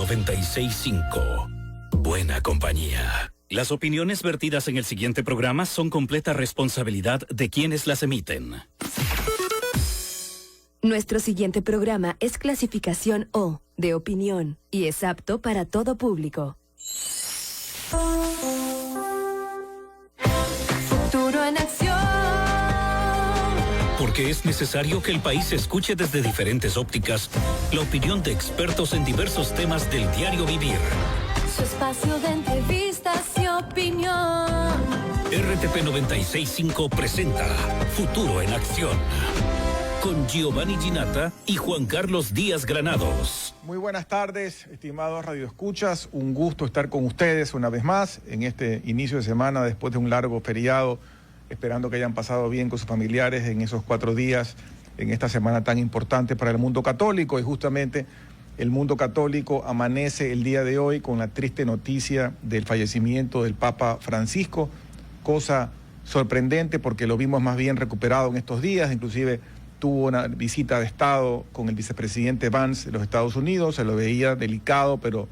96.5. Buena compañía. Las opiniones vertidas en el siguiente programa son completa responsabilidad de quienes las emiten. Nuestro siguiente programa es clasificación O, de opinión, y es apto para todo público. Futuro en acción. Porque es necesario que el país escuche desde diferentes ópticas la opinión de expertos en diversos temas del diario vivir. Su espacio de entrevistas y opinión. RTP 96.5 presenta Futuro en Acción, con Giovanni Ginata y Juan Carlos Díaz Granados. Muy buenas tardes, estimados radioescuchas. Un gusto estar con ustedes una vez más en este inicio de semana después de un largo feriado, esperando que hayan pasado bien con sus familiares en esos 4 días, en esta semana tan importante para el mundo católico. Y justamente el mundo católico amanece el día de hoy con la triste noticia del fallecimiento del Papa Francisco, cosa sorprendente porque lo vimos más bien recuperado en estos días. Inclusive tuvo una visita de Estado con el vicepresidente Vance de los Estados Unidos. Se lo veía delicado, pero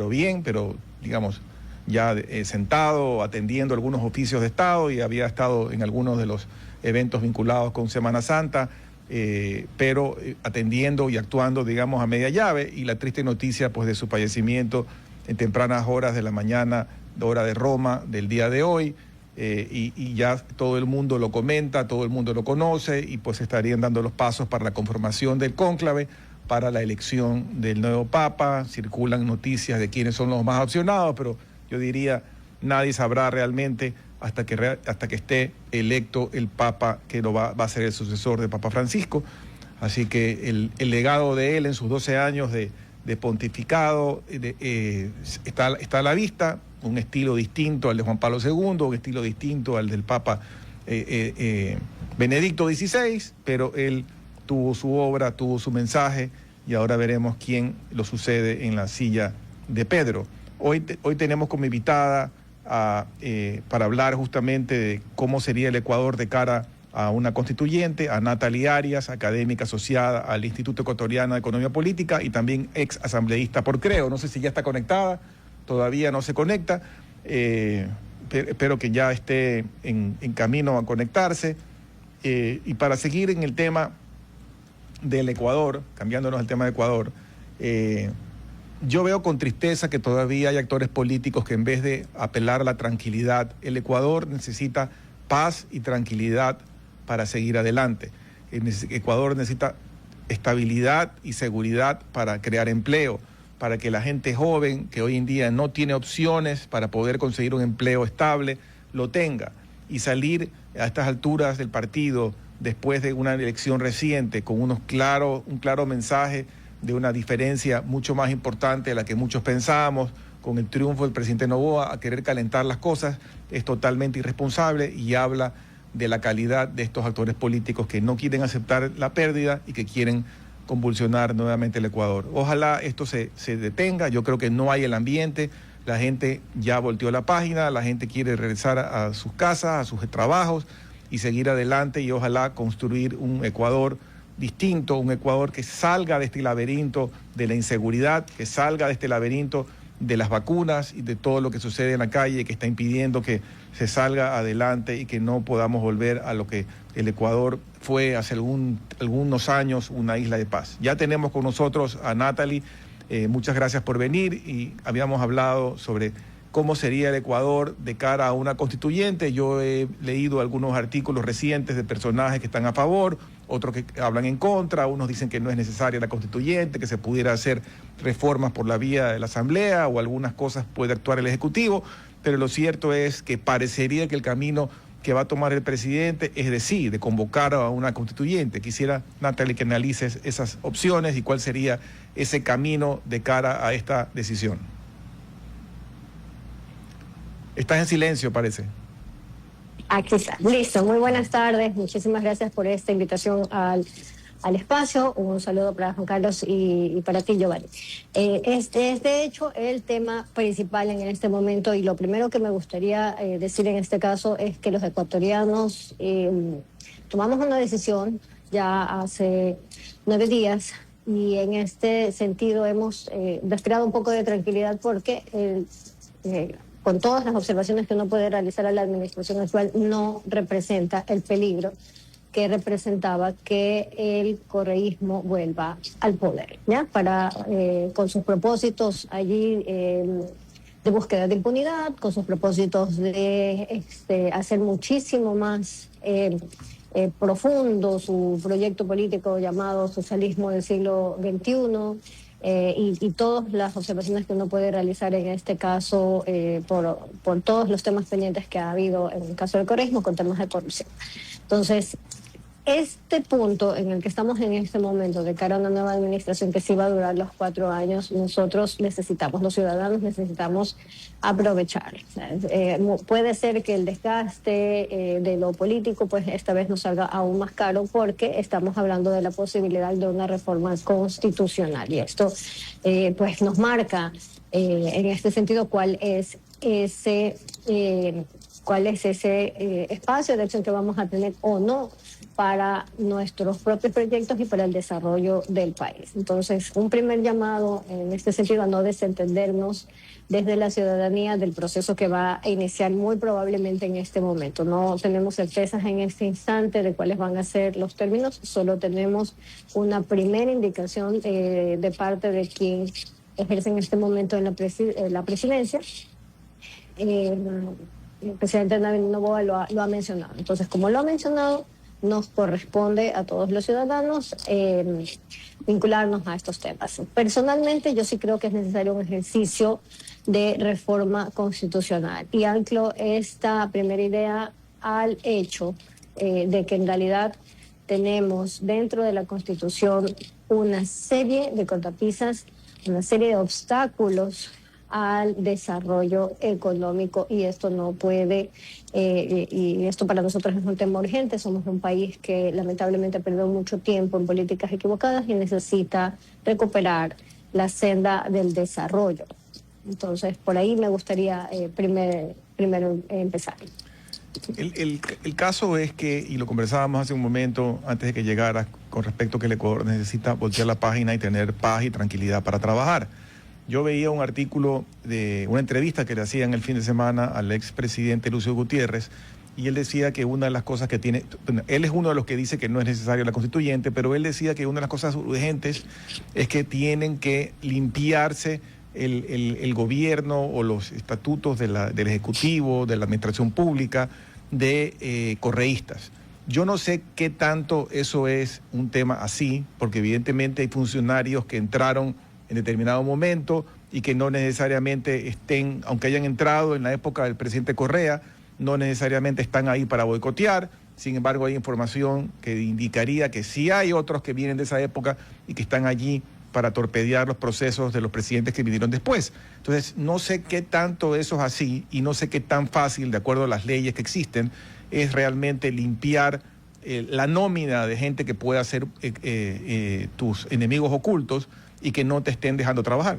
bien, pero digamos ya sentado, atendiendo algunos oficios de Estado, y había estado en algunos de los eventos vinculados con Semana Santa, pero atendiendo y actuando, digamos, a media llave. Y la triste noticia, pues, de su fallecimiento en tempranas horas de la mañana, hora de Roma, del día de hoy. Y ya todo el mundo lo comenta, todo el mundo lo conoce, y pues estarían dando los pasos para la conformación del cónclave, para la elección del nuevo Papa. Circulan noticias de quiénes son los más opcionados, pero yo diría, nadie sabrá realmente hasta que esté electo el Papa que va a ser el sucesor de Papa Francisco. Así que el legado de él en sus 12 años de pontificado está a la vista. Un estilo distinto al de Juan Pablo II, un estilo distinto al del Papa Benedicto XVI, pero él tuvo su obra, tuvo su mensaje, y ahora veremos quién lo sucede en la silla de Pedro. Hoy tenemos como invitada para hablar justamente de cómo sería el Ecuador de cara a una constituyente, a Natalie Arias, académica asociada al Instituto Ecuatoriano de Economía Política y también ex asambleísta por Creo. No sé si ya está conectada, todavía no se conecta, espero que ya esté en camino a conectarse. Y para seguir en el tema del Ecuador, cambiándonos al tema de Ecuador, yo veo con tristeza que todavía hay actores políticos que, en vez de apelar a la tranquilidad, el Ecuador necesita paz y tranquilidad para seguir adelante. El Ecuador necesita estabilidad y seguridad para crear empleo, para que la gente joven que hoy en día no tiene opciones para poder conseguir un empleo estable, lo tenga, y salir a estas alturas del partido, después de una elección reciente, con un claro mensaje de una diferencia mucho más importante de la que muchos pensábamos, con el triunfo del presidente Noboa, a querer calentar las cosas, es totalmente irresponsable y habla de la calidad de estos actores políticos que no quieren aceptar la pérdida y que quieren convulsionar nuevamente el Ecuador. Ojalá esto se detenga. Yo creo que no hay el ambiente, la gente ya volteó la página, la gente quiere regresar a sus casas, a sus trabajos y seguir adelante, y ojalá construir un Ecuador distinto, un Ecuador que salga de este laberinto de la inseguridad, que salga de este laberinto de las vacunas y de todo lo que sucede en la calle, que está impidiendo que se salga adelante y que no podamos volver a lo que el Ecuador fue hace algunos años, una isla de paz. Ya tenemos con nosotros a Natalie. Muchas gracias por venir, y habíamos hablado sobre cómo sería el Ecuador de cara a una constituyente. Yo he leído algunos artículos recientes de personajes que están a favor, otros que hablan en contra. Unos dicen que no es necesaria la constituyente, que se pudiera hacer reformas por la vía de la Asamblea, o algunas cosas puede actuar el Ejecutivo, pero lo cierto es que parecería que el camino que va a tomar el presidente es de convocar a una constituyente. Quisiera, Natalie, que analices esas opciones y cuál sería ese camino de cara a esta decisión. Estás en silencio, parece. Aquí está. Listo. Muy buenas tardes. Muchísimas gracias por esta invitación al espacio. Un saludo para Juan Carlos y para ti, Giovanni. Es de hecho el tema principal en este momento, y lo primero que me gustaría decir en este caso es que los ecuatorianos tomamos una decisión ya hace 9 días y en este sentido hemos respirado un poco de tranquilidad porque con todas las observaciones que uno puede realizar a la administración actual no representa el peligro que representaba que el correísmo vuelva al poder, ¿ya? Con sus propósitos allí de búsqueda de impunidad, con sus propósitos de hacer muchísimo más profundo su proyecto político llamado socialismo del siglo XXI, y todas las observaciones que uno puede realizar en este caso por todos los temas pendientes que ha habido en el caso del correísmo con temas de corrupción. Entonces, este punto en el que estamos en este momento de cara a una nueva administración que sí va a durar los 4 años, nosotros necesitamos, los ciudadanos necesitamos aprovechar. Puede ser que el desgaste de lo político pues esta vez nos salga aún más caro porque estamos hablando de la posibilidad de una reforma constitucional y esto pues nos marca en este sentido cuál es ese espacio de acción que vamos a tener o no para nuestros propios proyectos y para el desarrollo del país. Entonces, un primer llamado en este sentido a no desentendernos desde la ciudadanía del proceso que va a iniciar muy probablemente en este momento. No tenemos certezas en este instante de cuáles van a ser los términos, solo tenemos una primera indicación de parte de quien ejerce en este momento en la presidencia. El presidente David Noboa lo ha mencionado. Entonces, como lo ha mencionado, nos corresponde a todos los ciudadanos vincularnos a estos temas. Personalmente, yo sí creo que es necesario un ejercicio de reforma constitucional y anclo esta primera idea al hecho de que en realidad tenemos dentro de la Constitución una serie de cortapisas, una serie de obstáculos al desarrollo económico y esto no puede, y esto para nosotros es un tema urgente. Somos un país que lamentablemente ha perdido mucho tiempo en políticas equivocadas y necesita recuperar la senda del desarrollo. Entonces, por ahí me gustaría primero empezar. El caso es que, y lo conversábamos hace un momento antes de que llegara, con respecto a que el Ecuador necesita voltear la página y tener paz y tranquilidad para trabajar. Yo veía un artículo de una entrevista que le hacían el fin de semana al expresidente Lucio Gutiérrez y él decía que una de las cosas que tiene, él es uno de los que dice que no es necesaria la constituyente, pero él decía que una de las cosas urgentes es que tienen que limpiarse el gobierno o los estatutos del Ejecutivo, de la administración pública, de correístas. Yo no sé qué tanto eso es un tema así, porque evidentemente hay funcionarios que entraron en determinado momento y que no necesariamente estén, aunque hayan entrado en la época del presidente Correa, no necesariamente están ahí para boicotear. Sin embargo, hay información que indicaría que sí hay otros que vienen de esa época y que están allí para torpedear los procesos de los presidentes que vinieron después. Entonces, no sé qué tanto eso es así y no sé qué tan fácil, de acuerdo a las leyes que existen, es realmente limpiar la nómina de gente que pueda ser tus enemigos ocultos y que no te estén dejando trabajar.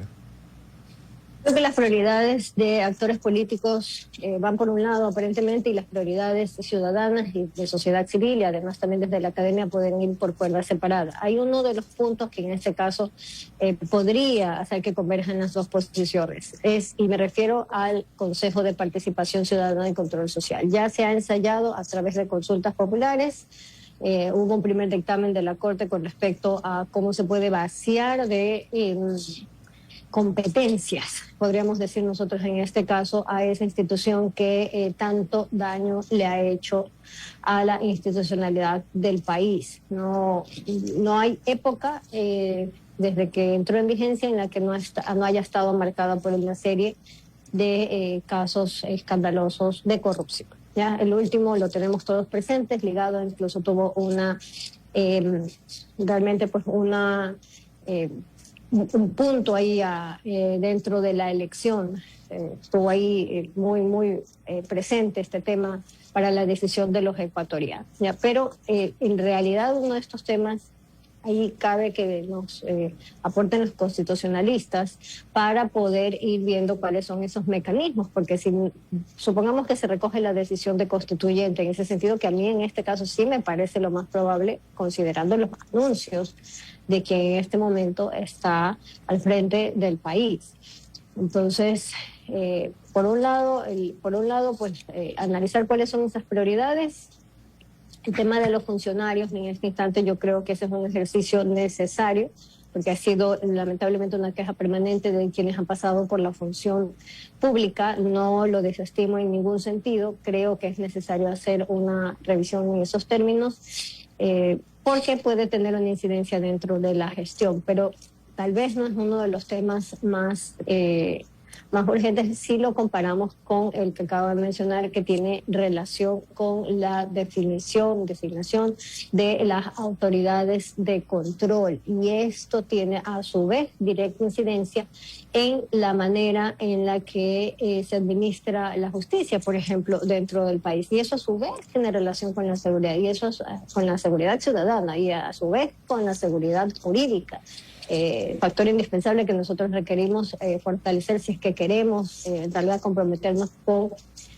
Creo que las prioridades de actores políticos van por un lado aparentemente y las prioridades ciudadanas y de sociedad civil y además también desde la academia pueden ir por cuerdas separadas. Hay uno de los puntos que en este caso podría hacer que converjan las dos posiciones y me refiero al Consejo de Participación Ciudadana y Control Social. Ya se ha ensayado a través de consultas populares. Hubo un primer dictamen de la Corte con respecto a cómo se puede vaciar de competencias, podríamos decir nosotros en este caso, a esa institución que tanto daño le ha hecho a la institucionalidad del país. No hay época desde que entró en vigencia en la que no haya estado marcada por una serie de casos escandalosos de corrupción. Ya el último lo tenemos todos presentes, ligado, incluso tuvo una realmente pues un punto ahí dentro de la elección. Estuvo ahí muy presente este tema para la decisión de los ecuatorianos. ¿Ya? Pero en realidad uno de estos temas, ahí cabe que nos aporten los constitucionalistas para poder ir viendo cuáles son esos mecanismos, porque si supongamos que se recoge la decisión de constituyente, en ese sentido que a mí en este caso sí me parece lo más probable, considerando los anuncios de quien en este momento está al frente del país. Entonces, por un lado, pues analizar cuáles son esas prioridades. El tema de los funcionarios en este instante yo creo que ese es un ejercicio necesario, porque ha sido lamentablemente una queja permanente de quienes han pasado por la función pública. No lo desestimo en ningún sentido, creo que es necesario hacer una revisión en esos términos, porque puede tener una incidencia dentro de la gestión, pero tal vez no es uno de los temas más urgentes si lo comparamos con el que acabo de mencionar, que tiene relación con la designación de las autoridades de control. Y esto tiene a su vez directa incidencia en la manera en la que se administra la justicia, por ejemplo, dentro del país. Y eso a su vez tiene relación con la seguridad, y eso es con la seguridad ciudadana, y a su vez con la seguridad jurídica. Factor indispensable que nosotros requerimos fortalecer si es que queremos tal vez comprometernos con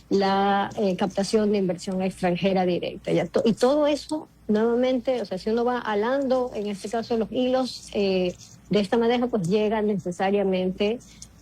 la captación de inversión extranjera directa. Y todo eso, nuevamente, o sea, si uno va alando, en este caso, los hilos de esta manera, pues llega necesariamente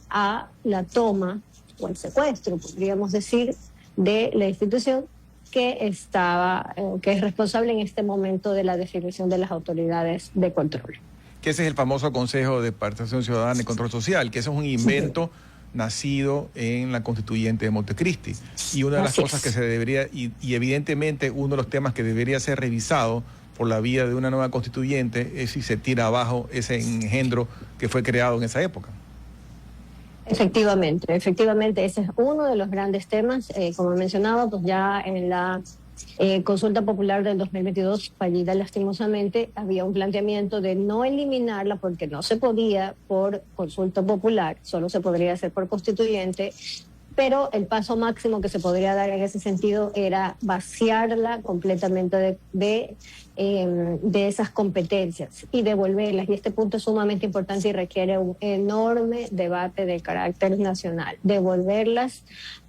a la toma o el secuestro, podríamos decir, de la institución que es responsable en este momento de la definición de las autoridades de control. Que ese es el famoso Consejo de Participación Ciudadana y Control Social, que ese es un invento nacido en la Constituyente de Montecristi. Y una de las cosas que se debería, y evidentemente uno de los temas que debería ser revisado por la vía de una nueva constituyente es si se tira abajo ese engendro que fue creado en esa época. Efectivamente, ese es uno de los grandes temas. Como mencionaba, pues ya en la consulta popular del 2022, fallida lastimosamente, había un planteamiento de no eliminarla porque no se podía por consulta popular, solo se podría hacer por constituyente, pero el paso máximo que se podría dar en ese sentido era vaciarla completamente de esas competencias y devolverlas. Y este punto es sumamente importante y requiere un enorme debate de carácter nacional. Devolverlas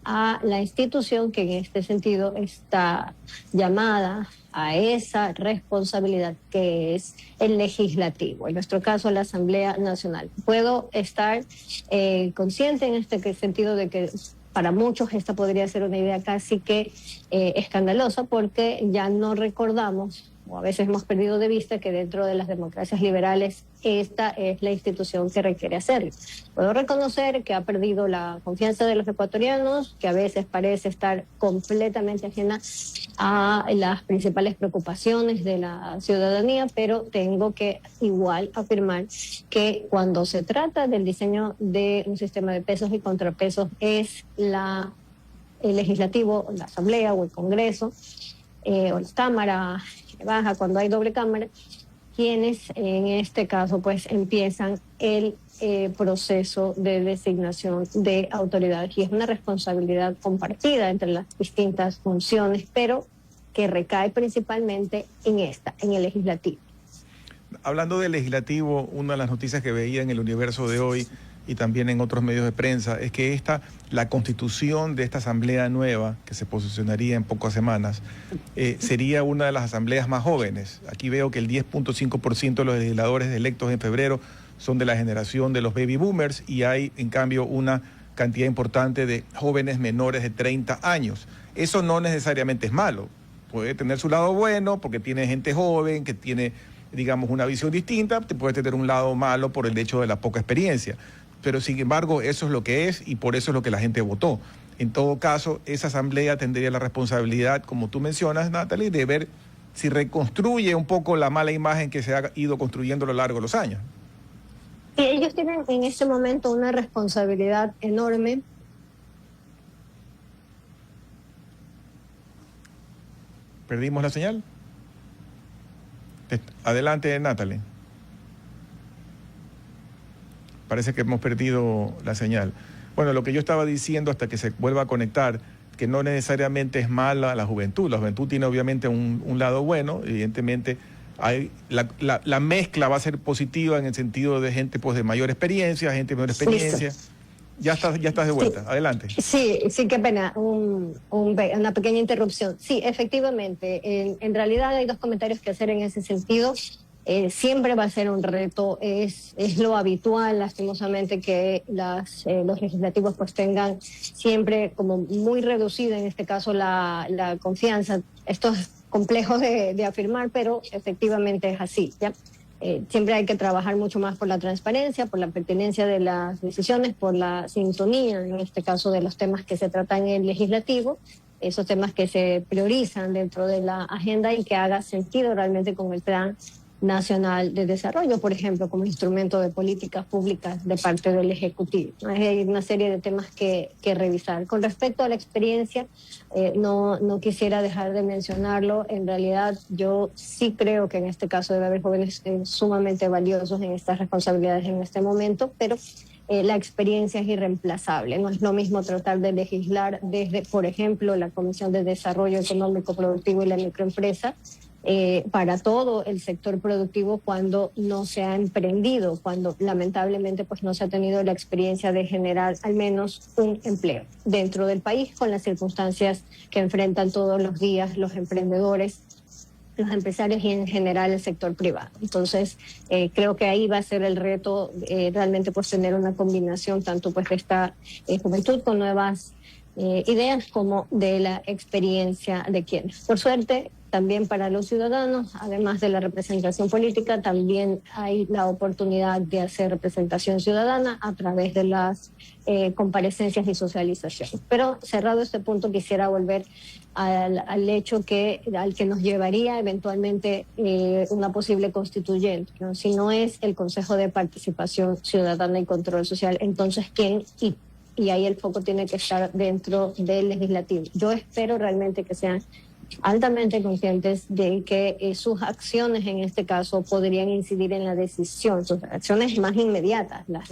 a la institución que en este sentido está llamada a esa responsabilidad que es el legislativo, en nuestro caso la Asamblea Nacional. Puedo estar consciente en este sentido de que para muchos esta podría ser una idea casi que escandalosa, porque ya no recordamos, o a veces hemos perdido de vista, que dentro de las democracias liberales esta es la institución que requiere hacerlo. Puedo reconocer que ha perdido la confianza de los ecuatorianos, que a veces parece estar completamente ajena a las principales preocupaciones de la ciudadanía, pero tengo que igual afirmar que cuando se trata del diseño de un sistema de pesos y contrapesos es el legislativo, la Asamblea o el Congreso o la Cámara Baja, cuando hay doble Cámara, quienes en este caso pues empiezan el proceso de designación de autoridades, y es una responsabilidad compartida entre las distintas funciones, pero que recae principalmente en el legislativo. Hablando del legislativo, una de las noticias que veía en El Universo de hoy y también en otros medios de prensa es que la constitución de esta asamblea nueva, que se posicionaría en pocas semanas, sería una de las asambleas más jóvenes. Aquí veo que el 10.5% de los legisladores electos en febrero son de la generación de los baby boomers, y hay en cambio una cantidad importante de jóvenes menores de 30 años. Eso no necesariamente es malo, puede tener su lado bueno porque tiene gente joven que tiene, digamos, una visión distinta, te puede tener un lado malo por el hecho de la poca experiencia. Pero sin embargo, eso es lo que es y por eso es lo que la gente votó. En todo caso, esa asamblea tendría la responsabilidad, como tú mencionas, Natalie, de ver si reconstruye un poco la mala imagen que se ha ido construyendo a lo largo de los años. Y ellos tienen en este momento una responsabilidad enorme. ¿Perdimos la señal? Adelante, Natalie. Parece que hemos perdido la señal. Bueno, lo que yo estaba diciendo hasta que se vuelva a conectar, que no necesariamente es mala la juventud. La juventud tiene obviamente un lado bueno, evidentemente la mezcla va a ser positiva en el sentido de gente pues de mayor experiencia, gente de menor experiencia. Listo. Ya estás de vuelta, sí. Adelante. Sí, qué pena, una pequeña interrupción. Sí, efectivamente, en realidad hay dos comentarios que hacer en ese sentido. siempre va a ser un reto, es lo habitual, lastimosamente, que los legislativos pues tengan siempre como muy reducida, en este caso, la confianza. Esto es complejo de afirmar, pero efectivamente es así, ¿ya? Siempre hay que trabajar mucho más por la transparencia, por la pertinencia de las decisiones, por la sintonía, en este caso, de los temas que se tratan en el legislativo, esos temas que se priorizan dentro de la agenda y que haga sentido realmente con el Plan Nacional de Desarrollo, por ejemplo, como instrumento de políticas públicas de parte del Ejecutivo. Hay una serie de temas que revisar. Con respecto a la experiencia, no quisiera dejar de mencionarlo. En realidad, yo sí creo que en este caso debe haber jóvenes sumamente valiosos en estas responsabilidades en este momento, pero la experiencia es irreemplazable. No es lo mismo tratar de legislar desde, por ejemplo, la Comisión de Desarrollo Económico Productivo y la Microempresa, para todo el sector productivo cuando no se ha emprendido, cuando lamentablemente pues no se ha tenido la experiencia de generar al menos un empleo dentro del país con las circunstancias que enfrentan todos los días los emprendedores, los empresarios y en general el sector privado. Entonces, creo que ahí va a ser el reto, realmente pues tener una combinación tanto pues de esta juventud con nuevas ideas como de la experiencia de quienes. Por suerte, también para los ciudadanos, además de la representación política, también hay la oportunidad de hacer representación ciudadana a través de las comparecencias y socialización. Pero cerrado este punto, quisiera volver al hecho al que nos llevaría eventualmente una posible constituyente, ¿no? Si no es el Consejo de Participación Ciudadana y Control Social, entonces ¿quién? Y ahí el foco tiene que estar dentro del legislativo. Yo espero realmente que sean altamente conscientes de que sus acciones en este caso podrían incidir en la decisión, sus acciones más inmediatas, las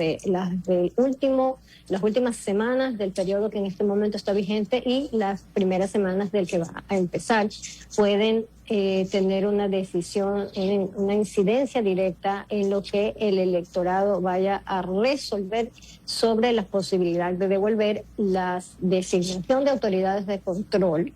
últimas semanas del periodo que en este momento está vigente y las primeras semanas del que va a empezar, pueden tener una decisión, una incidencia directa en lo que el electorado vaya a resolver sobre la posibilidad de devolver la designación de autoridades de control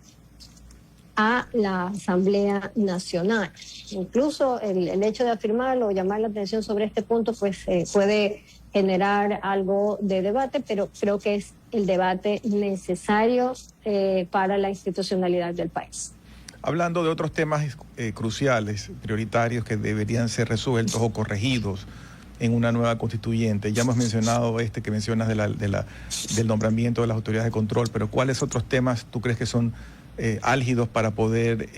a la Asamblea Nacional. Incluso el hecho de afirmarlo o llamar la atención sobre este punto pues puede generar algo de debate, pero creo que es el debate necesario para la institucionalidad del país. Hablando de otros temas cruciales, prioritarios que deberían ser resueltos o corregidos en una nueva constituyente, ya hemos mencionado que mencionas del nombramiento de las autoridades de control, pero ¿cuáles otros temas tú crees que son álgidos para poder,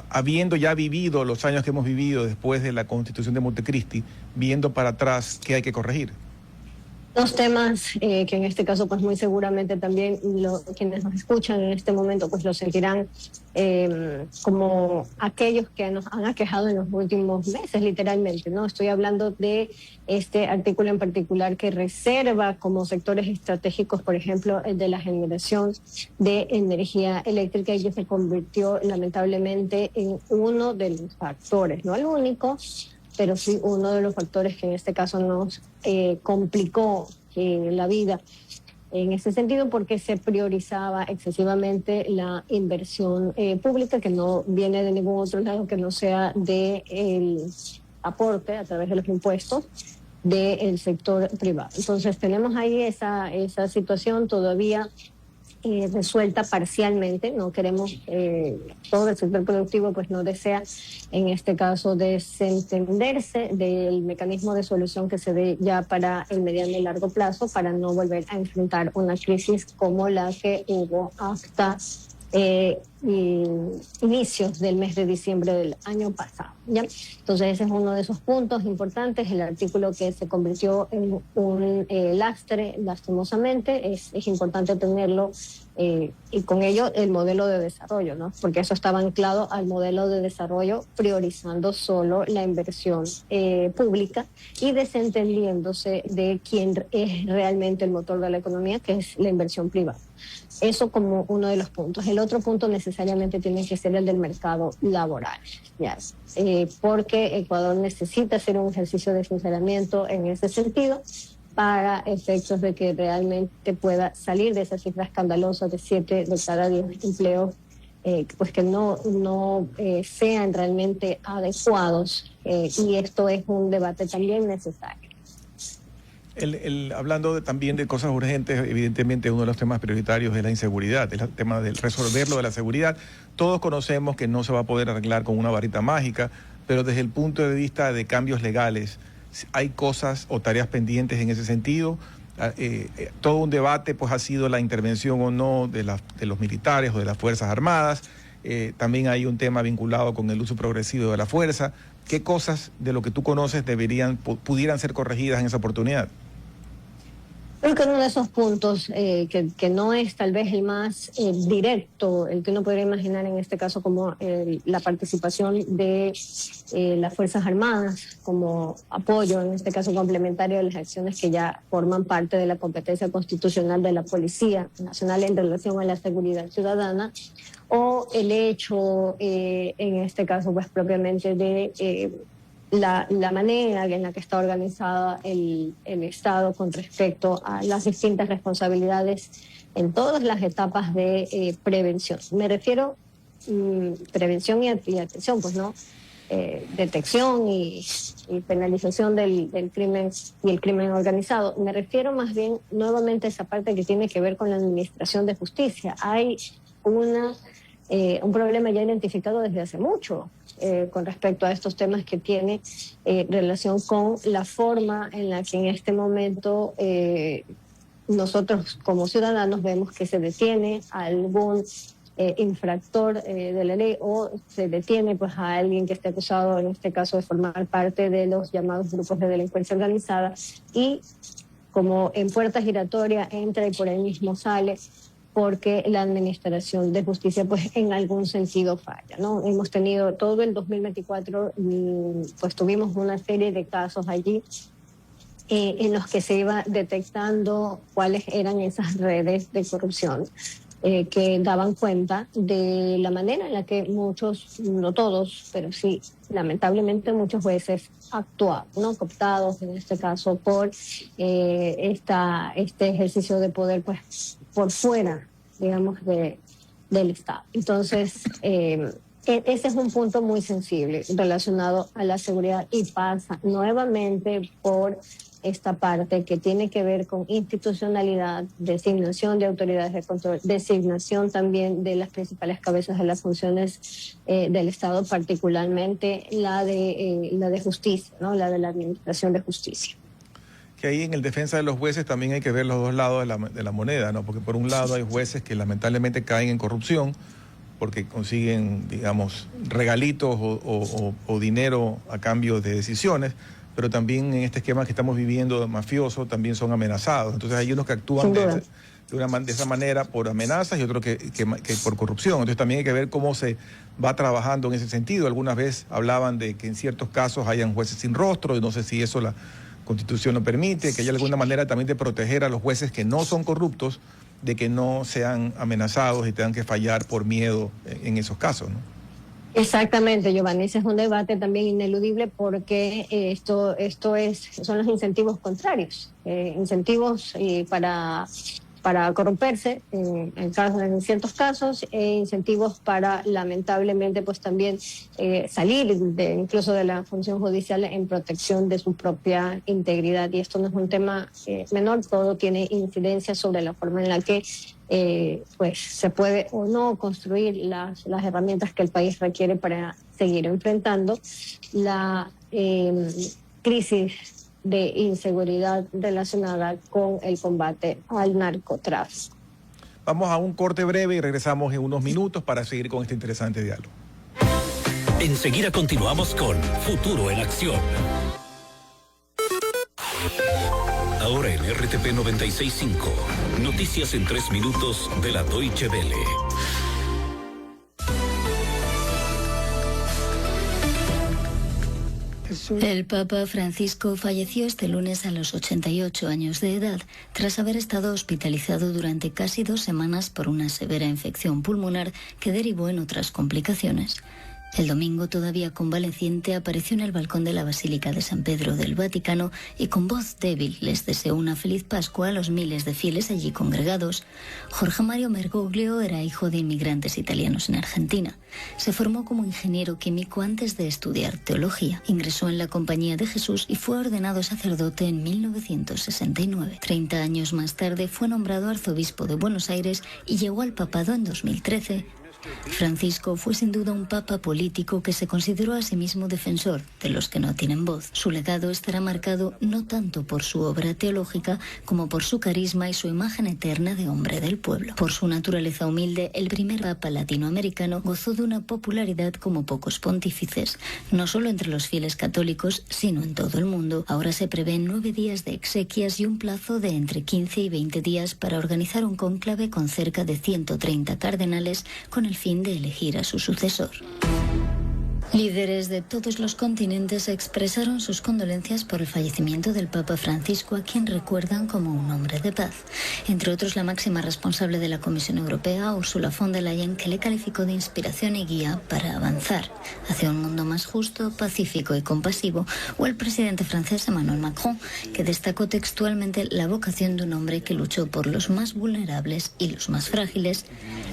habiendo ya vivido los años que hemos vivido después de la Constitución de Montecristi, viendo para atrás, qué hay que corregir? Dos temas que en este caso pues muy seguramente también quienes nos escuchan en este momento pues lo sentirán como aquellos que nos han aquejado en los últimos meses literalmente, ¿no? Estoy hablando de este artículo en particular que reserva como sectores estratégicos, por ejemplo, el de la generación de energía eléctrica, y que se convirtió lamentablemente en uno de los factores, no el único, pero sí uno de los factores que en este caso nos complicó la vida en ese sentido, porque se priorizaba excesivamente la inversión pública, que no viene de ningún otro lado que no sea del aporte a través de los impuestos del sector privado. Entonces tenemos ahí esa situación todavía resuelta parcialmente. No queremos, todo el sector productivo pues no desea en este caso desentenderse del mecanismo de solución que se dé ya para el mediano y largo plazo, para no volver a enfrentar una crisis como la que hubo hasta inicios del mes de diciembre del año pasado, ¿ya? Entonces ese es uno de esos puntos importantes, el artículo que se convirtió en un lastre lastimosamente, es importante tenerlo, y con ello el modelo de desarrollo, ¿no? Porque eso estaba anclado al modelo de desarrollo, priorizando solo la inversión pública y desentendiéndose de quién es realmente el motor de la economía, que es la inversión privada. Eso como uno de los puntos. El otro punto necesariamente tiene que ser el del mercado laboral, ¿ya? Porque Ecuador necesita hacer un ejercicio de sinceramiento en ese sentido, para efectos de que realmente pueda salir de esa cifra escandalosa de 7 de cada 10 empleos pues que no sean realmente adecuados, y esto es un debate también necesario. Hablando también de cosas urgentes, evidentemente uno de los temas prioritarios es la inseguridad, es el tema de resolver lo de la seguridad. Todos conocemos que no se va a poder arreglar con una varita mágica, pero desde el punto de vista de cambios legales, ¿hay cosas o tareas pendientes en ese sentido? Todo un debate pues ha sido la intervención o no de los militares o de las Fuerzas Armadas. También hay un tema vinculado con el uso progresivo de la fuerza. ¿Qué cosas de lo que tú conoces pudieran ser corregidas en esa oportunidad? Creo que uno de esos puntos que no es tal vez el más directo, el que uno podría imaginar en este caso como la participación de las Fuerzas Armadas como apoyo, en este caso complementario de las acciones que ya forman parte de la competencia constitucional de la Policía Nacional en relación a la seguridad ciudadana, o el hecho, en este caso pues propiamente de la manera en la que está organizada el Estado con respecto a las distintas responsabilidades en todas las etapas de prevención. Me refiero prevención y atención, pues no, detección y penalización del crimen y el crimen organizado. Me refiero más bien nuevamente a esa parte que tiene que ver con la administración de justicia. Hay un problema ya identificado desde hace mucho con respecto a estos temas que tiene relación con la forma en la que en este momento nosotros como ciudadanos vemos que se detiene a algún infractor de la ley, o se detiene pues a alguien que esté acusado, en este caso, de formar parte de los llamados grupos de delincuencia organizada, y como en puerta giratoria entra y por ahí mismo sale, porque la administración de justicia pues en algún sentido falla, ¿no? Hemos tenido todo el 2024, pues tuvimos una serie de casos allí en los que se iba detectando cuáles eran esas redes de corrupción que daban cuenta de la manera en la que muchos, no todos, pero sí, lamentablemente muchos jueces actuaban, ¿no? Cooptados en este caso por este ejercicio de poder pues por fuera, digamos, del Estado. Entonces, ese es un punto muy sensible relacionado a la seguridad, y pasa nuevamente por esta parte que tiene que ver con institucionalidad, designación de autoridades de control, designación también de las principales cabezas de las funciones del Estado, particularmente la de justicia, ¿no? La de la administración de justicia. Que ahí en el defensa de los jueces también hay que ver los dos lados de la moneda, ¿no? Porque por un lado hay jueces que lamentablemente caen en corrupción porque consiguen, digamos, regalitos o dinero a cambio de decisiones, pero también en este esquema que estamos viviendo mafioso también son amenazados. Entonces hay unos que actúan de esa manera por amenazas y otros que por corrupción. Entonces también hay que ver cómo se va trabajando en ese sentido. Algunas veces hablaban de que en ciertos casos hayan jueces sin rostro, y no sé si eso la Constitución lo permite, que haya alguna manera también de proteger a los jueces que no son corruptos, de que no sean amenazados y tengan que fallar por miedo en esos casos, ¿no? Exactamente, Giovanni, ese es un debate también ineludible, porque son los incentivos contrarios, incentivos para corromperse en ciertos casos, incentivos para lamentablemente pues también salir incluso de la función judicial en protección de su propia integridad. Y esto no es un tema menor, todo tiene incidencia sobre la forma en la que pues se puede o no construir las herramientas que el país requiere para seguir enfrentando la crisis de inseguridad relacionada con el combate al narcotráfico. Vamos a un corte breve y regresamos en unos minutos para seguir con este interesante diálogo. Enseguida continuamos con Futuro en Acción. Ahora en RTP 96.5, noticias en 3 minutos de la Deutsche Welle. El Papa Francisco falleció este lunes a los 88 años de edad, tras haber estado hospitalizado durante casi 2 semanas por una severa infección pulmonar que derivó en otras complicaciones. El domingo, todavía convaleciente, apareció en el balcón de la Basílica de San Pedro del Vaticano y con voz débil les deseó una feliz Pascua a los miles de fieles allí congregados. Jorge Mario Bergoglio era hijo de inmigrantes italianos en Argentina. Se formó como ingeniero químico antes de estudiar teología. Ingresó en la Compañía de Jesús y fue ordenado sacerdote en 1969. 30 años más tarde fue nombrado arzobispo de Buenos Aires y llegó al papado en 2013. Francisco fue sin duda un papa político que se consideró a sí mismo defensor de los que no tienen voz. Su legado estará marcado no tanto por su obra teológica como por su carisma y su imagen eterna de hombre del pueblo. Por su naturaleza humilde, el primer papa latinoamericano gozó de una popularidad como pocos pontífices, no solo entre los fieles católicos, sino en todo el mundo. Ahora se prevén 9 días de exequias y un plazo de entre 15 y 20 días para organizar un cónclave con cerca de 130 cardenales con el fin de elegir a su sucesor. Líderes de todos los continentes expresaron sus condolencias por el fallecimiento del Papa Francisco, a quien recuerdan como un hombre de paz. Entre otros, la máxima responsable de la Comisión Europea, Ursula von der Leyen, que le calificó de inspiración y guía para avanzar hacia un mundo más justo, pacífico y compasivo, o el presidente francés Emmanuel Macron, que destacó textualmente la vocación de un hombre que luchó por los más vulnerables y los más frágiles.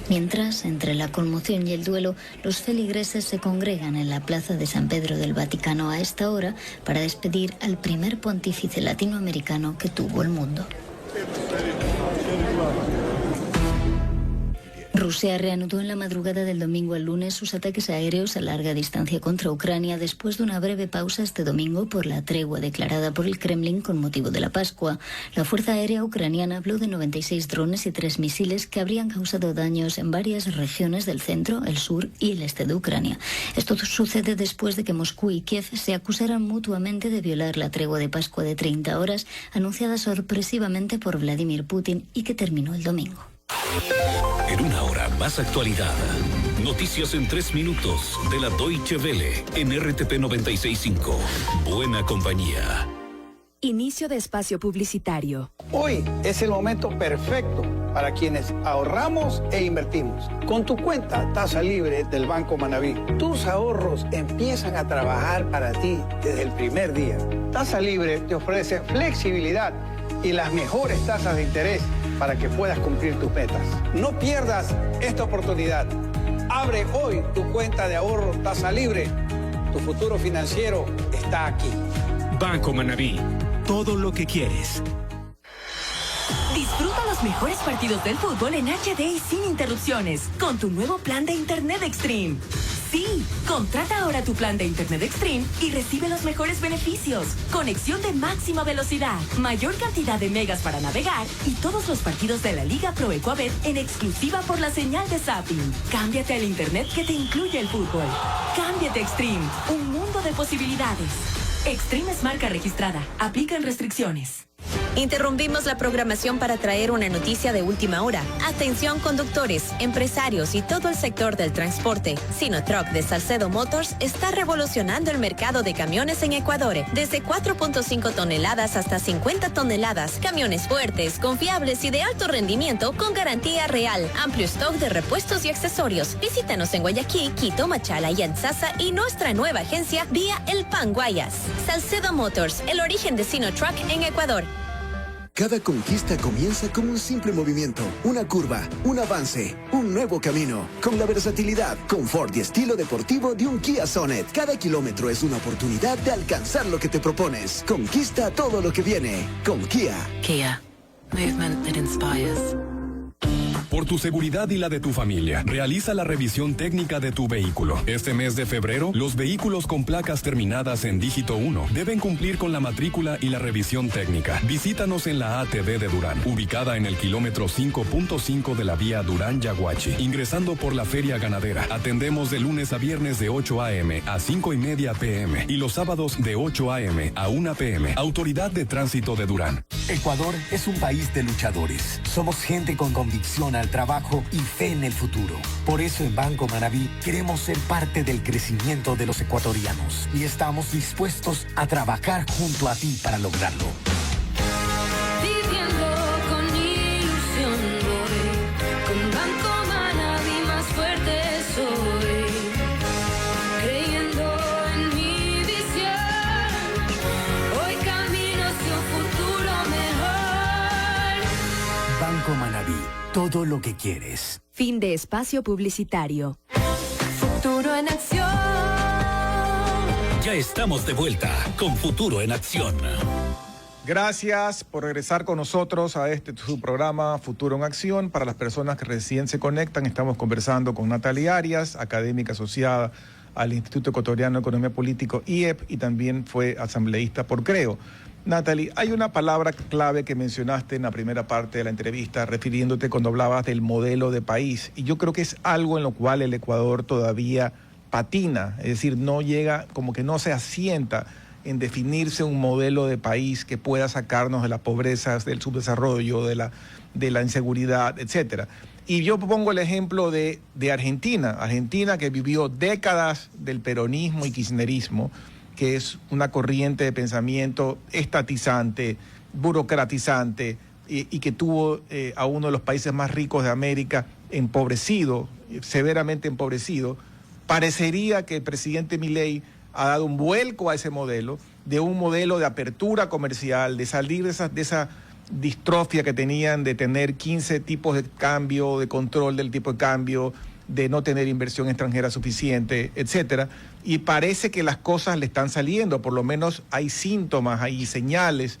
Mientras, entre la conmoción y el duelo, los feligreses se congregan en la Plaza de San Pedro del Vaticano a esta hora para despedir al primer pontífice latinoamericano que tuvo el mundo. Rusia reanudó en la madrugada del domingo al lunes sus ataques aéreos a larga distancia contra Ucrania después de una breve pausa este domingo por la tregua declarada por el Kremlin con motivo de la Pascua. La Fuerza Aérea Ucraniana habló de 96 drones y 3 misiles que habrían causado daños en varias regiones del centro, el sur y el este de Ucrania. Esto sucede después de que Moscú y Kiev se acusaran mutuamente de violar la tregua de Pascua de 30 horas anunciada sorpresivamente por Vladimir Putin y que terminó el domingo. En una hora, más actualidad. Noticias en 3 minutos de la Deutsche Welle en RTP 96.5. Buena compañía. Inicio de espacio publicitario. Hoy es el momento perfecto para quienes ahorramos e invertimos. Con tu cuenta Tasa Libre del Banco Manaví, tus ahorros empiezan a trabajar para ti desde el primer día. Tasa Libre te ofrece flexibilidad y las mejores tasas de interés para que puedas cumplir tus metas. No pierdas esta oportunidad. Abre hoy tu cuenta de ahorro Tasa Libre. Tu futuro financiero está aquí. Banco Manaví. Todo lo que quieres. Disfruta los mejores partidos del fútbol en HD y sin interrupciones con tu nuevo plan de Internet Extreme. Sí, contrata ahora tu plan de Internet Extreme y recibe los mejores beneficios. Conexión de máxima velocidad, mayor cantidad de megas para navegar y todos los partidos de la Liga Pro Ecuabet en exclusiva por la señal de Zapping. Cámbiate al Internet que te incluye el fútbol. Cámbiate Extreme, un mundo de posibilidades. Extreme es marca registrada. Aplican restricciones. Interrumpimos la programación para traer una noticia de última hora. Atención conductores, empresarios y todo el sector del transporte. Sinotruk de Salcedo Motors está revolucionando el mercado de camiones en Ecuador. Desde 4.5 toneladas hasta 50 toneladas. Camiones fuertes, confiables y de alto rendimiento con garantía real. Amplio stock de repuestos y accesorios. Visítanos en Guayaquil, Quito, Machala y Anzasa y nuestra nueva agencia vía El Pan Guayas. Salcedo Motors, el origen de Sinotruk en Ecuador. Cada conquista comienza con un simple movimiento, una curva, un avance, un nuevo camino. Con la versatilidad, confort y estilo deportivo de un Kia Sonet. Cada kilómetro es una oportunidad de alcanzar lo que te propones. Conquista todo lo que viene con Kia. Kia. Movement that inspires. Por tu seguridad y la de tu familia, realiza la revisión técnica de tu vehículo. Este mes de febrero, los vehículos con placas terminadas en dígito 1 deben cumplir con la matrícula y la revisión técnica. Visítanos en la ATV de Durán, ubicada en el kilómetro 5.5 de la vía Durán-Yaguachi, ingresando por la Feria Ganadera. Atendemos de lunes a viernes de 8 a.m. a 5:30 p.m. y los sábados de 8 a.m. a 1 p.m. Autoridad de Tránsito de Durán. Ecuador es un país de luchadores. Somos gente con convicción al trabajo y fe en el futuro. Por eso en Banco Manaví queremos ser parte del crecimiento de los ecuatorianos y estamos dispuestos a trabajar junto a ti para lograrlo. Viviendo con ilusión voy, con Banco Manaví más fuerte soy. Banco Manabí, todo lo que quieres. Fin de espacio publicitario. Futuro en acción. Ya estamos de vuelta con Futuro en Acción. Gracias por regresar con nosotros a su programa Futuro en Acción. Para las personas que recién se conectan, estamos conversando con Natalia Arias, académica asociada al Instituto Ecuatoriano de Economía Política, IEP, y también fue asambleísta por Creo. Natalie, hay una palabra clave que mencionaste en la primera parte de la entrevista, refiriéndote cuando hablabas del modelo de país, y yo creo que es algo en lo cual el Ecuador todavía patina, es decir, no llega, como que no se asienta en definirse un modelo de país que pueda sacarnos de la pobreza, del subdesarrollo, de la inseguridad, etcétera. Y yo pongo el ejemplo de Argentina que vivió décadas del peronismo y kirchnerismo, que es una corriente de pensamiento estatizante, burocratizante, y que tuvo a uno de los países más ricos de América empobrecido, severamente empobrecido. Parecería que el presidente Milei ha dado un vuelco a ese modelo, de un modelo de apertura comercial, de salir de esa distrofia que tenían de tener 15 tipos de cambio, de control del tipo de cambio, de no tener inversión extranjera suficiente, etcétera. Y parece que las cosas le están saliendo, por lo menos hay síntomas, hay señales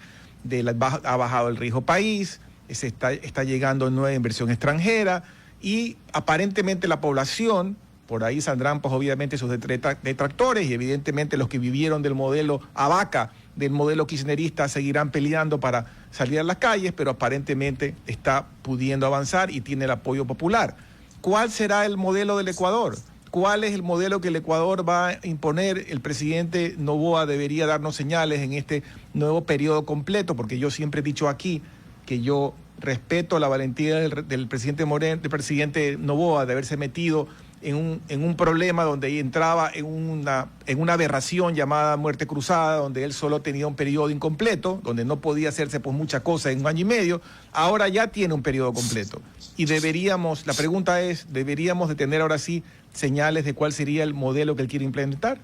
ha bajado el riesgo país, está llegando nueva inversión extranjera, y aparentemente la población, por ahí saldrán pues obviamente sus detractores, y evidentemente los que vivieron del modelo Abaca, del modelo kirchnerista, seguirán peleando para salir a las calles, pero aparentemente está pudiendo avanzar y tiene el apoyo popular. ¿Cuál será el modelo del Ecuador? ¿Cuál es el modelo que el Ecuador va a imponer? El presidente Noboa debería darnos señales en este nuevo periodo completo, porque yo siempre he dicho aquí que yo respeto la valentía del presidente Noboa de haberse metido en un problema donde entraba en una aberración llamada muerte cruzada, donde él solo tenía un periodo incompleto, donde no podía hacerse pues muchas cosas en un año y medio. Ahora ya tiene un periodo completo. Y la pregunta es, ¿deberíamos de tener ahora sí señales de cuál sería el modelo que él quiere implementar?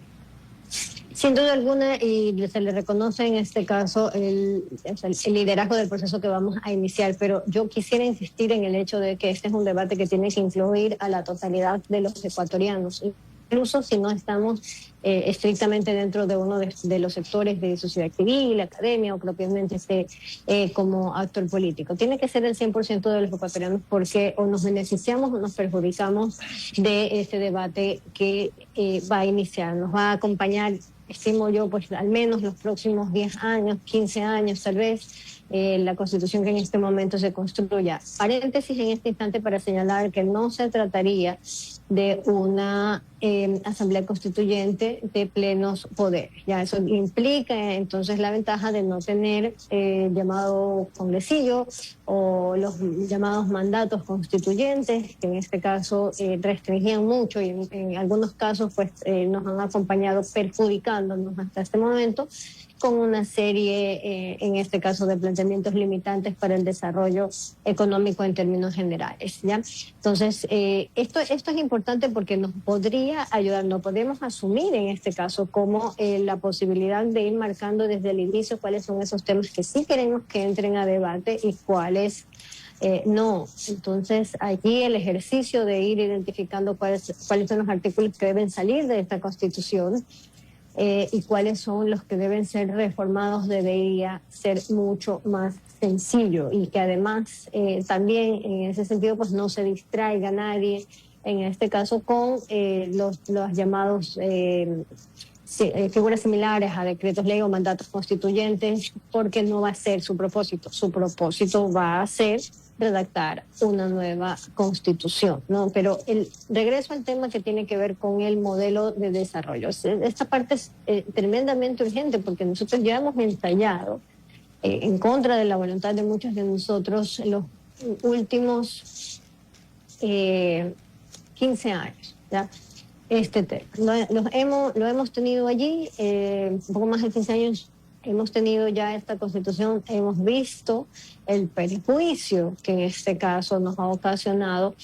Sin duda alguna, y se le reconoce en este caso el liderazgo del proceso que vamos a iniciar, pero yo quisiera insistir en el hecho de que este es un debate que tiene que incluir a la totalidad de los ecuatorianos, incluso si no estamos estrictamente dentro de uno de los sectores de sociedad civil, academia o propiamente como actor político. Tiene que ser el 100% de los ecuatorianos, porque o nos beneficiamos o nos perjudicamos de este debate que va a iniciar, nos va a acompañar, estimo yo, pues al menos los próximos 10 años, 15 años tal vez, la constitución que en este momento se construya. Paréntesis en este instante para señalar que no se trataría de una asamblea constituyente de plenos poderes. Ya eso implica entonces la ventaja de no tener llamado congresillo o los llamados mandatos constituyentes, que en este caso restringían mucho y en algunos casos pues nos han acompañado perjudicándonos hasta este momento, con una serie, en este caso, de planteamientos limitantes para el desarrollo económico en términos generales, ¿ya? Entonces, esto es importante porque nos podría ayudar, no podemos asumir en este caso como la posibilidad de ir marcando desde el inicio cuáles son esos temas que sí queremos que entren a debate y cuáles no. Entonces, allí el ejercicio de ir identificando cuáles son los artículos que deben salir de esta Constitución, y cuáles son los que deben ser reformados debería ser mucho más sencillo, y que además también en ese sentido pues no se distraiga nadie en este caso con los llamados figuras similares a decretos ley o mandatos constituyentes, porque no va a ser su propósito. Su propósito va a ser redactar una nueva constitución, ¿no? Pero el regreso al tema que tiene que ver con el modelo de desarrollo. Esta parte es tremendamente urgente, porque nosotros ya hemos ensayado en contra de la voluntad de muchos de nosotros en los últimos 15 años, ¿ya? Este tema. Lo hemos tenido allí, un poco más de 15 años hemos tenido ya esta Constitución, hemos visto el perjuicio que en este caso nos ha ocasionado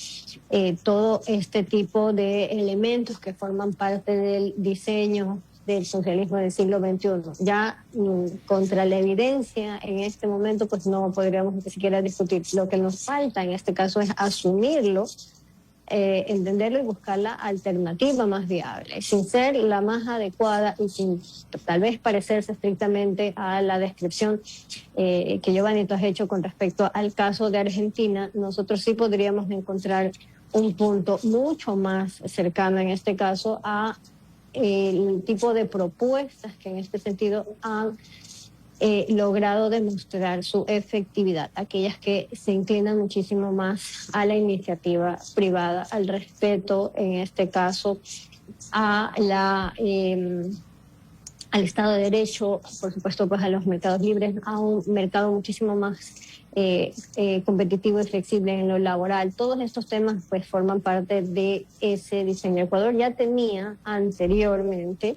todo este tipo de elementos que forman parte del diseño del socialismo del siglo XXI. Ya contra la evidencia en este momento pues no podríamos ni siquiera discutir. Lo que nos falta en este caso es asumirlo, entenderlo y buscar la alternativa más viable, sin ser la más adecuada y sin tal vez parecerse estrictamente a la descripción que Giovanni tú has hecho con respecto al caso de Argentina. Nosotros sí podríamos encontrar un punto mucho más cercano en este caso a el tipo de propuestas que en este sentido han logrado demostrar su efectividad, aquellas que se inclinan muchísimo más a la iniciativa privada, al respeto, en este caso, a al Estado de Derecho, por supuesto, pues a los mercados libres, a un mercado muchísimo más competitivo y flexible en lo laboral. Todos estos temas pues forman parte de ese diseño. Ecuador ya tenía anteriormente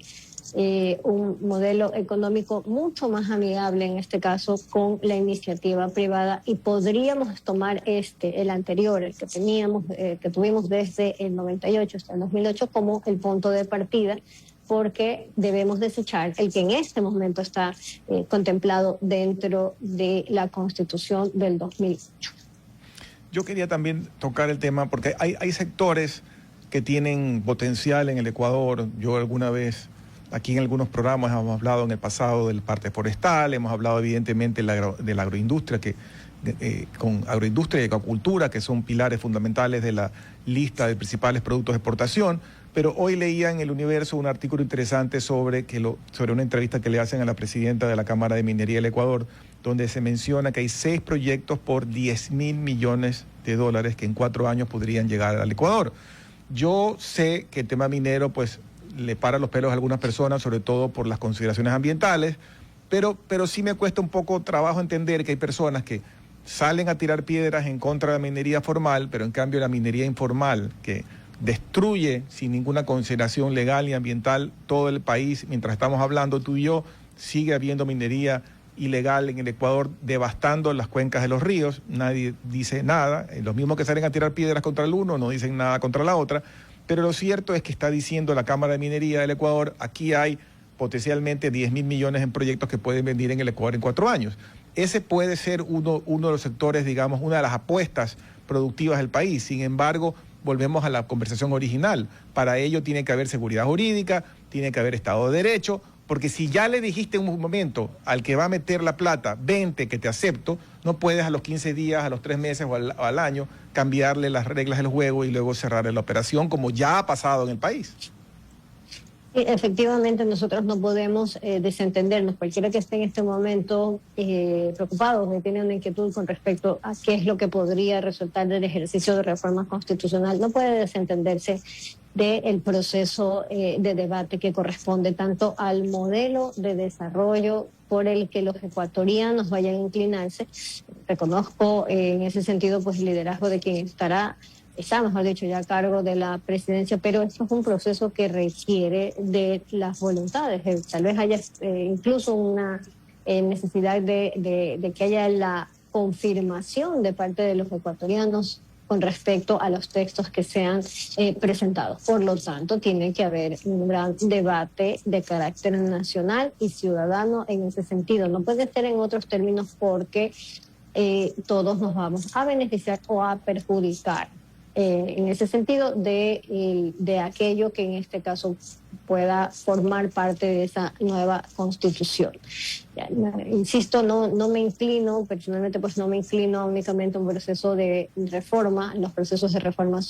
un modelo económico mucho más amigable, en este caso, con la iniciativa privada, y podríamos tomar el anterior, el que tuvimos desde el 98 hasta el 2008 como el punto de partida, porque debemos desechar el que en este momento está contemplado dentro de la Constitución del 2008. Yo quería también tocar el tema, porque hay sectores que tienen potencial en el Ecuador. Yo alguna vez, aquí en algunos programas hemos hablado en el pasado del parte forestal, hemos hablado evidentemente de la agroindustria, con agroindustria y acuacultura, que son pilares fundamentales de la lista de principales productos de exportación. Pero hoy leía en El Universo un artículo interesante sobre una entrevista que le hacen a la presidenta de la Cámara de Minería del Ecuador, donde se menciona que hay 6 proyectos por 10.000 millones de dólares que en 4 años podrían llegar al Ecuador. Yo sé que el tema minero pues le para los pelos a algunas personas, sobre todo por las consideraciones ambientales, pero sí me cuesta un poco trabajo entender que hay personas que salen a tirar piedras en contra de la minería formal, pero en cambio la minería informal, que destruye sin ninguna consideración legal y ambiental todo el país. Mientras estamos hablando tú y yo, sigue habiendo minería ilegal en el Ecuador, devastando las cuencas de los ríos. Nadie dice nada. Los mismos que salen a tirar piedras contra el uno no dicen nada contra la otra. Pero lo cierto es que está diciendo la Cámara de Minería del Ecuador, aquí hay potencialmente 10.000 millones en proyectos que pueden venir en el Ecuador en 4 años. Ese puede ser uno de los sectores, digamos, una de las apuestas productivas del país. Sin embargo, volvemos a la conversación original. Para ello tiene que haber seguridad jurídica, tiene que haber Estado de Derecho, porque si ya le dijiste en un momento al que va a meter la plata, 20 que te acepto, no puedes a los 15 días, a los 3 meses o al año cambiarle las reglas del juego y luego cerrarle la operación, como ya ha pasado en el país. Efectivamente, nosotros no podemos desentendernos. Cualquiera que esté en este momento preocupado, que tiene una inquietud con respecto a qué es lo que podría resultar del ejercicio de reforma constitucional, no puede desentenderse del proceso de debate que corresponde tanto al modelo de desarrollo por el que los ecuatorianos vayan a inclinarse. Reconozco en ese sentido pues el liderazgo de quien está, mejor dicho, ya a cargo de la presidencia, pero esto es un proceso que requiere de las voluntades. Tal vez haya incluso una necesidad de que haya la confirmación de parte de los ecuatorianos con respecto a los textos que sean presentados. Por lo tanto, tiene que haber un gran debate de carácter nacional y ciudadano en ese sentido. No puede ser en otros términos porque todos nos vamos a beneficiar o a perjudicar. En ese sentido de aquello que en este caso pueda formar parte de esa nueva constitución. Insisto, no me inclino, personalmente pues no me inclino únicamente a un proceso de reforma. Los procesos de reforma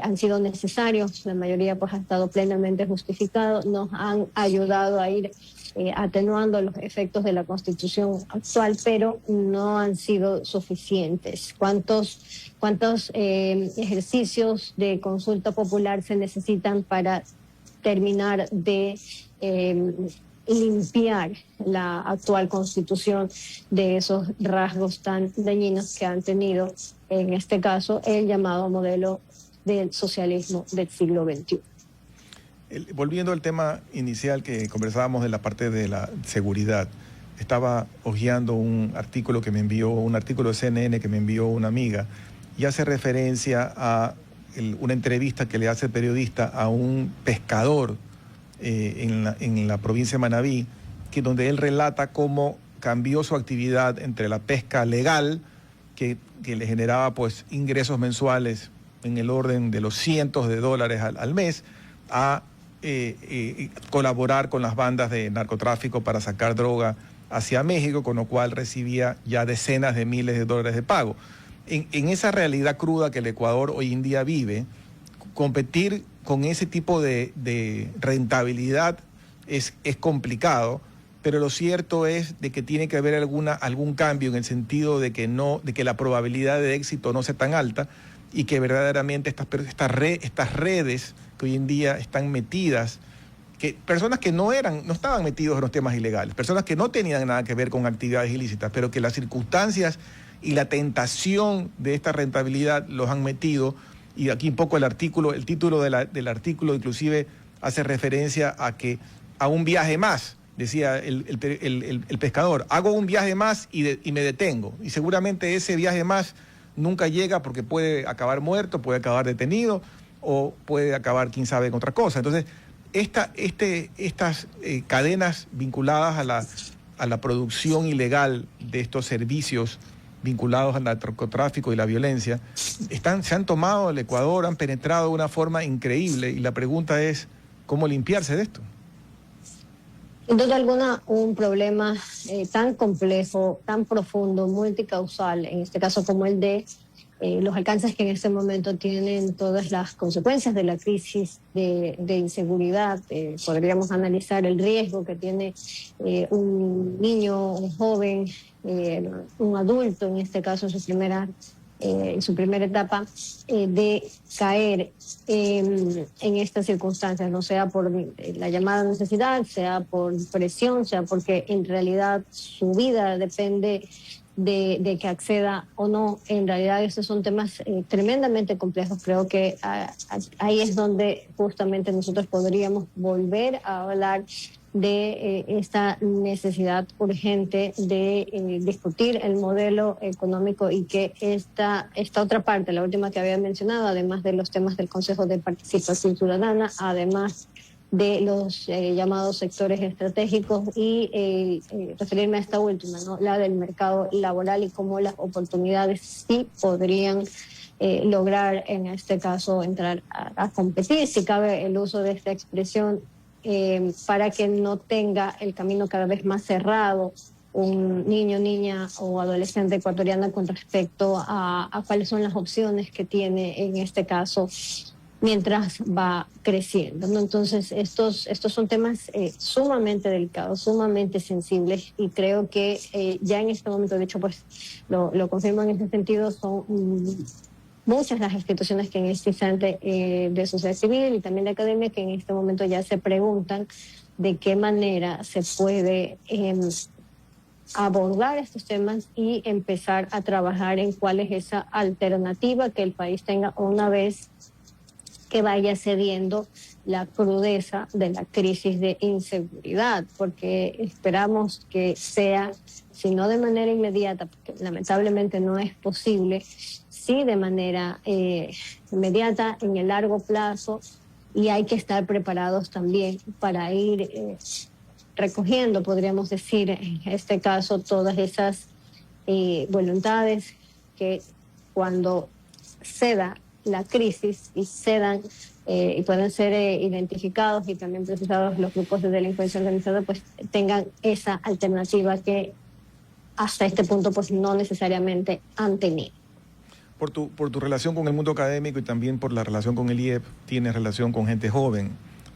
han sido necesarios, la mayoría pues ha estado plenamente justificado, nos han ayudado a ir atenuando los efectos de la Constitución actual, pero no han sido suficientes. ¿Cuántos ejercicios de consulta popular se necesitan para terminar de limpiar la actual Constitución de esos rasgos tan dañinos que han tenido, en este caso, el llamado modelo del socialismo del siglo XXI? Volviendo al tema inicial que conversábamos de la parte de la seguridad, estaba hojeando un artículo de CNN que me envió una amiga, y hace referencia a una entrevista que le hace el periodista a un pescador en la provincia de Manabí, donde él relata cómo cambió su actividad entre la pesca legal, que le generaba pues ingresos mensuales en el orden de los cientos de dólares al mes, a colaborar con las bandas de narcotráfico para sacar droga hacia México, con lo cual recibía ya decenas de miles de dólares de pago. En esa realidad cruda que el Ecuador hoy en día vive, competir con ese tipo de rentabilidad es complicado, pero lo cierto es de que tiene que haber algún cambio en el sentido de que la probabilidad de éxito no sea tan alta y que verdaderamente estas redes que hoy en día están metidas, que personas que no estaban metidos en los temas ilegales, personas que no tenían nada que ver con actividades ilícitas, pero que las circunstancias y la tentación de esta rentabilidad los han metido. Y aquí un poco el título del artículo inclusive hace referencia a un viaje más. Decía el pescador, hago un viaje más y me detengo. Y seguramente ese viaje más nunca llega porque puede acabar muerto, puede acabar detenido o puede acabar, quién sabe, en otra cosa. Entonces, estas cadenas vinculadas a la producción ilegal de estos servicios vinculados al narcotráfico y la violencia, se han tomado el Ecuador, han penetrado de una forma increíble, y la pregunta es, ¿cómo limpiarse de esto? Sin duda alguna, un problema tan complejo, tan profundo, multicausal, en este caso como el de los alcances que en este momento tienen todas las consecuencias de la crisis de inseguridad. Podríamos analizar el riesgo que tiene un niño, un joven, un adulto, en este caso en su primera etapa, de caer en estas circunstancias, no sea por la llamada necesidad, sea por presión, sea porque en realidad su vida depende de que acceda o no. En realidad estos son temas tremendamente complejos. Creo que ahí es donde justamente nosotros podríamos volver a hablar de esta necesidad urgente de discutir el modelo económico, y que esta otra parte, la última que había mencionado, además de los temas del Consejo de Participación Ciudadana, además de los llamados sectores estratégicos, y referirme a esta última, ¿no? La del mercado laboral y cómo las oportunidades sí podrían lograr, en este caso, entrar a competir, si cabe el uso de esta expresión, para que no tenga el camino cada vez más cerrado un niño, niña o adolescente ecuatoriana con respecto a cuáles son las opciones que tiene, en este caso, mientras va creciendo, ¿no? Entonces, estos son temas sumamente delicados, sumamente sensibles, y creo que ya en este momento, de hecho, pues lo confirmo en ese sentido, son muchas las instituciones que en este instante de sociedad civil y también de academia que en este momento ya se preguntan de qué manera se puede abordar estos temas y empezar a trabajar en cuál es esa alternativa que el país tenga una vez que vaya cediendo la crudeza de la crisis de inseguridad, porque esperamos que sea, si no de manera inmediata, porque lamentablemente no es posible, sí de manera inmediata, en el largo plazo, y hay que estar preparados también para ir recogiendo, podríamos decir, en este caso, todas esas voluntades que cuando ceda la crisis y cedan y pueden ser identificados y también procesados los grupos de delincuencia organizada, pues tengan esa alternativa que hasta este punto pues no necesariamente han tenido. Por tu relación con el mundo académico y también por la relación con el IEP, tienes relación con gente joven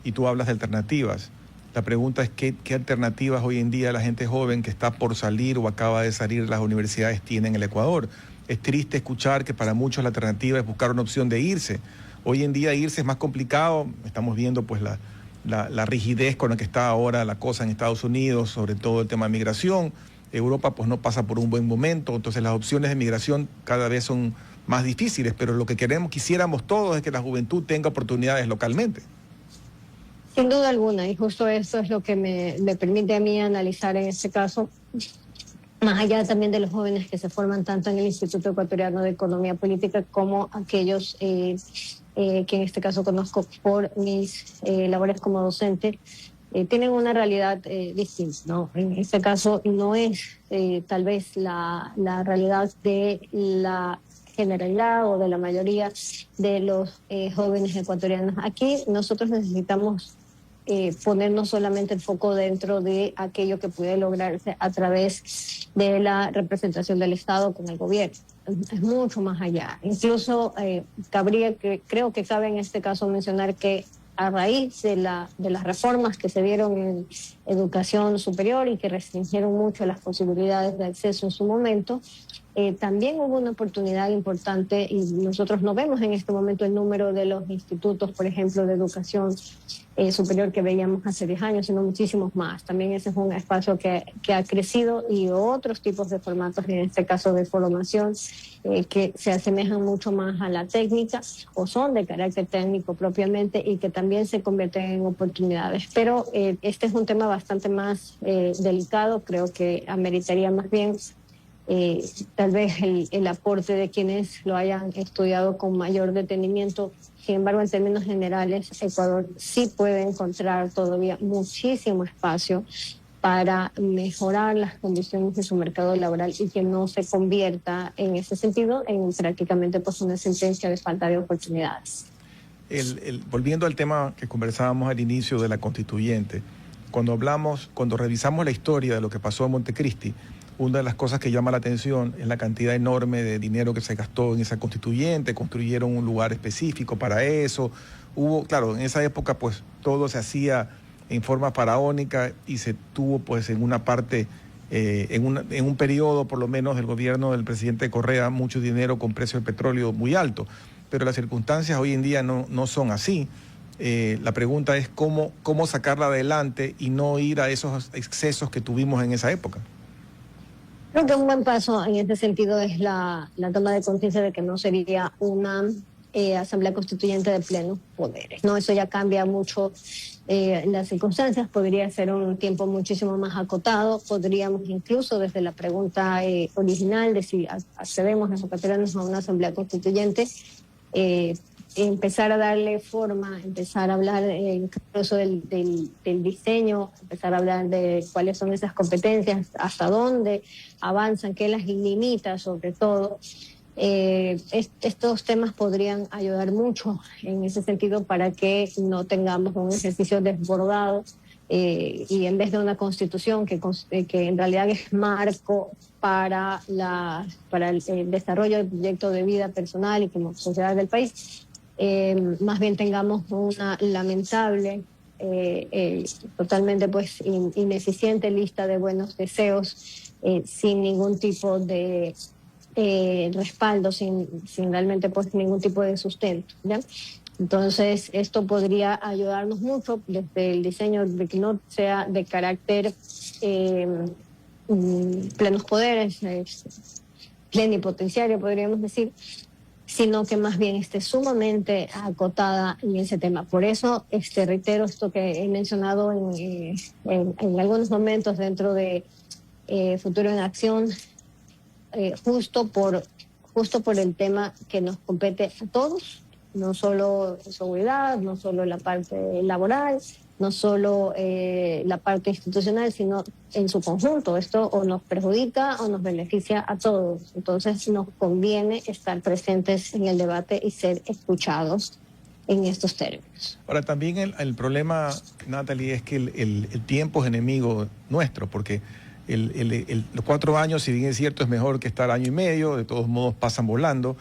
y tú hablas de alternativas. La pregunta es ¿qué alternativas hoy en día la gente joven que está por salir o acaba de salir de las universidades tiene en el Ecuador? Es triste escuchar que para muchos la alternativa es buscar una opción de irse. Hoy en día irse es más complicado. Estamos viendo pues la rigidez con la que está ahora la cosa en Estados Unidos, sobre todo el tema de migración. Europa pues no pasa por un buen momento, entonces las opciones de migración cada vez son más difíciles, pero lo que quisiéramos todos es que la juventud tenga oportunidades localmente. Sin duda alguna, y justo eso es lo que me permite a mí analizar en este caso más allá también de los jóvenes que se forman tanto en el Instituto Ecuatoriano de Economía Política como aquellos que en este caso conozco por mis labores como docente, tienen una realidad distinta, ¿no? En este caso no es tal vez la realidad de la generalidad o de la mayoría de los jóvenes ecuatorianos. Aquí nosotros necesitamos poner no solamente el foco dentro de aquello que puede lograrse a través de la representación del Estado con el gobierno. Es mucho más allá. Incluso creo que cabe en este caso mencionar que a raíz de las reformas que se dieron en educación superior y que restringieron mucho las posibilidades de acceso en su momento, también hubo una oportunidad importante y nosotros no vemos en este momento el número de los institutos, por ejemplo, de educación superior que veíamos hace 10 años, sino muchísimos más. También ese es un espacio que ha crecido y otros tipos de formatos, en este caso de formación, que se asemejan mucho más a la técnica o son de carácter técnico propiamente y que también se convierten en oportunidades. Pero este es un tema bastante más delicado, creo que ameritaría más bien tal vez el aporte de quienes lo hayan estudiado con mayor detenimiento. Sin embargo, en términos generales, Ecuador sí puede encontrar todavía muchísimo espacio para mejorar las condiciones de su mercado laboral y que no se convierta en ese sentido en prácticamente pues una sentencia de falta de oportunidades. Volviendo al tema que conversábamos al inicio de la constituyente, cuando revisamos la historia de lo que pasó en Montecristi, una de las cosas que llama la atención es la cantidad enorme de dinero que se gastó en esa constituyente, construyeron un lugar específico para eso. Claro, en esa época pues todo se hacía en forma faraónica y se tuvo pues en una parte, en un periodo por lo menos del gobierno del presidente Correa, mucho dinero con precio del petróleo muy alto. Pero las circunstancias hoy en día no son así. La pregunta es cómo sacarla adelante y no ir a esos excesos que tuvimos en esa época. Creo que un buen paso en este sentido es la toma de conciencia de que no sería una asamblea constituyente de plenos poderes, ¿no? Eso ya cambia mucho las circunstancias, podría ser un tiempo muchísimo más acotado, podríamos incluso desde la pregunta original de si accedemos los ecuatorianos a una asamblea constituyente, empezar a darle forma, empezar a hablar incluso del diseño, empezar a hablar de cuáles son esas competencias, hasta dónde avanzan, qué las limita sobre todo. Estos temas podrían ayudar mucho en ese sentido para que no tengamos un ejercicio desbordado y en vez de una constitución que en realidad es marco para el desarrollo del proyecto de vida personal y como sociedad del país, más bien tengamos una lamentable, totalmente pues ineficiente lista de buenos deseos, sin ningún tipo de respaldo, sin realmente pues ningún tipo de sustento, ¿ya? Entonces esto podría ayudarnos mucho desde el diseño de que no sea de carácter plenos poderes, plenipotenciario podríamos decir, sino que más bien esté sumamente acotada en ese tema. Por eso reitero esto que he mencionado en algunos momentos dentro de Futuro en Acción, justo por el tema que nos compete a todos, no solo seguridad, no solo la parte laboral, no solo la parte institucional, sino en su conjunto. Esto o nos perjudica o nos beneficia a todos. Entonces nos conviene estar presentes en el debate y ser escuchados en estos términos. Ahora, también el problema, Natalie, es que el tiempo es enemigo nuestro, porque los 4 años, si bien es cierto, es mejor que estar año y medio, de todos modos pasan volando,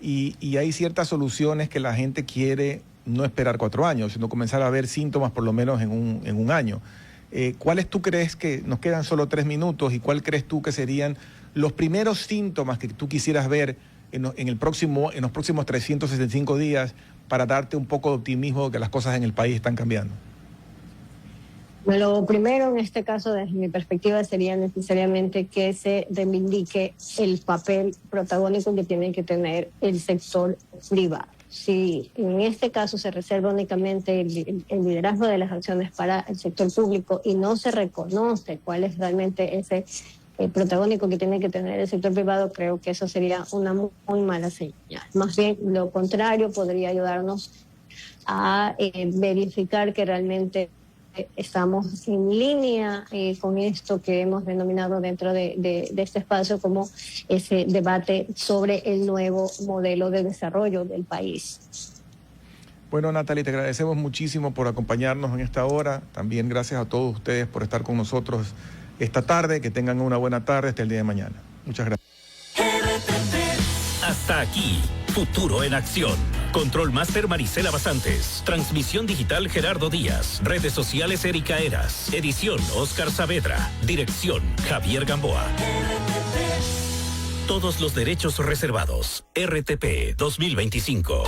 y hay ciertas soluciones que la gente quiere no esperar 4 años, sino comenzar a ver síntomas por lo menos en un año. ¿Cuáles tú crees que, nos quedan solo 3 minutos, y cuál crees tú que serían los primeros síntomas que tú quisieras ver en los próximos 365 días para darte un poco de optimismo de que las cosas en el país están cambiando? Lo primero en este caso, desde mi perspectiva, sería necesariamente que se reivindique el papel protagónico que tiene que tener el sector privado. Si en este caso se reserva únicamente el liderazgo de las acciones para el sector público y no se reconoce cuál es realmente ese protagónico que tiene que tener el sector privado, creo que eso sería una muy mala señal. Más bien, lo contrario podría ayudarnos a verificar que realmente estamos en línea con esto que hemos denominado dentro de este espacio como ese debate sobre el nuevo modelo de desarrollo del país. Bueno, Natalie, te agradecemos muchísimo por acompañarnos en esta hora. También gracias a todos ustedes por estar con nosotros esta tarde. Que tengan una buena tarde hasta el día de mañana. Muchas gracias. Hasta aquí, Futuro en Acción. Control Master Marisela Basantes. Transmisión digital Gerardo Díaz. Redes sociales Erika Eras. Edición Oscar Saavedra. Dirección Javier Gamboa. Todos los derechos reservados. RTP 2025.